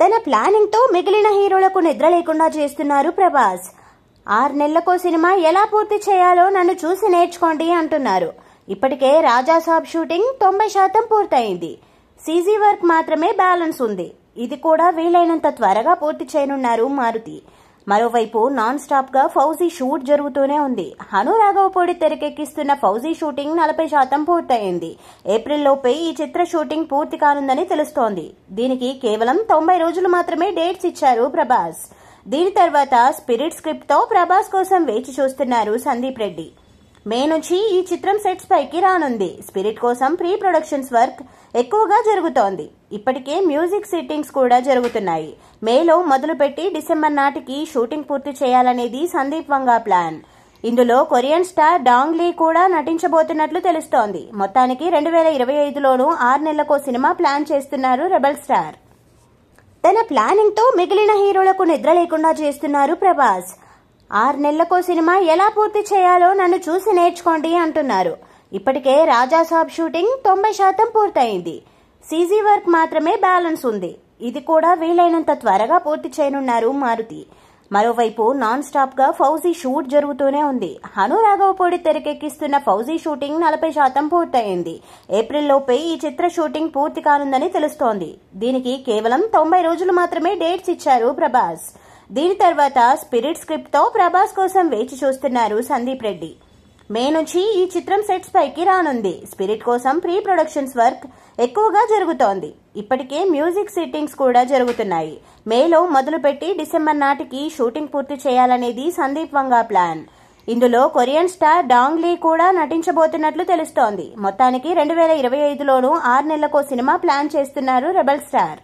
తన ప్లానింగ్ తో మిగిలిన హీరోలకు నిద్ర లేకుండా చేస్తున్నారు ప్రభాస్. 6 నెలలకో సినిమా ఎలా పూర్తి చేయాలో నన్ను చూసి నేర్చుకోండి అంటున్నారు. ఇప్పటికే రాజాసాబ్ షూటింగ్ 90% పూర్తయింది. సీజీ వర్క్ మాత్రమే బ్యాలెన్స్ ఉంది. ఇది కూడా వీలైనంత త్వరగా పూర్తి చేయనున్నారు మారుతి. మరోవైపు నాన్ స్టాప్ గా ఫౌజీ షూట్ జరుగుతూనే ఉంది. హను రాఘవపూడి తెరకెక్కిస్తున్న ఫౌజీ షూటింగ్ 40% పూర్తయింది. ఏప్రిల్లోపే ఈ చిత్ర షూటింగ్ పూర్తి కానుందని తెలుస్తోంది. దీనికి కేవలం 90 రోజులు మాత్రమే డేట్స్ ఇచ్చారు ప్రభాస్. దీని తర్వాత స్పిరిట్ స్క్రిప్ట్ తో ప్రభాస్ కోసం వేచి చూస్తున్నారు సందీప్ రెడ్డి. మే నుంచి ఈ చిత్రం సెట్స్ పైకి రానుంది. స్పిరిట్ కోసం ప్రీ ప్రొడక్షన్స్ వర్క్ ఎక్కువగా జరుగుతోంది. ఇప్పటికే మ్యూజిక్ సిట్టింగ్స్ కూడా జరుగుతున్నాయి. మేలో మొదలుపెట్టి డిసెంబర్ నాటికి షూటింగ్ పూర్తి చేయాలనేది సందీప్ వంగా ప్లాన్. ఇందులో కొరియన్ స్టార్ డాంగ్ లీ కూడా నటించబోతున్నట్లు తెలుస్తోంది. మొత్తానికి 2025లోనూ 6 నెలలకో సినిమా ప్లాన్ చేస్తున్నారు రెబల్ స్టార్. తన ప్లానింగ్ తో మిగిలిన హీరోలకు నిద్ర లేకుండా చేస్తున్నారు ప్రభాస్. 6 నెలలకో సినిమా ఎలా పూర్తి చేయాలో నన్ను చూసి నేర్చుకోండి అంటున్నారు. ఇప్పటికే రాజాసాబ్ షూటింగ్ 90% పూర్తయింది. సీజీ వర్క్ మాత్రమే బ్యాలెన్స్ ఉంది. ఇది కూడా వీలైనంత త్వరగా పూర్తి చేయనున్నారు మారుతి. మరోవైపు నాన్ స్టాప్ గా ఫౌజీ షూట్ జరుగుతూనే ఉంది. హను రాఘవపూడి తెరకెక్కిస్తున్న ఫౌజీ షూటింగ్ 40% పూర్తయింది. ఏప్రిల్లోపే ఈ చిత్ర షూటింగ్ పూర్తి కానుందని తెలుస్తోంది. దీనికి కేవలం 90 రోజులు మాత్రమే డేట్స్ ఇచ్చారు ప్రభాస్. దీని తర్వాత స్పిరిట్ స్క్రిప్ట్ తో ప్రభాస్ కోసం వేచి చూస్తున్నారు సందీప్ రెడ్డి. మే నుంచి ఈ చిత్రం సెట్స్ పైకి రానుంది. స్పిరిట్ కోసం ప్రీ ప్రొడక్షన్స్ వర్క్ ఎక్కువగా జరుగుతోంది. ఇప్పటికే మ్యూజిక్ సిట్టింగ్స్ కూడా జరుగుతున్నాయి. మేలో మొదలుపెట్టి డిసెంబర్ నాటికి షూటింగ్ పూర్తి చేయాలనేది సందీప్ వంగా ప్లాన్. ఇందులో కొరియన్ స్టార్ డాంగ్ లీ కూడా నటించబోతున్నట్లు తెలుస్తోంది. మొత్తానికి 2025లోనూ 6 నెలలకో సినిమా ప్లాన్ చేస్తున్నారు రెబల్ స్టార్.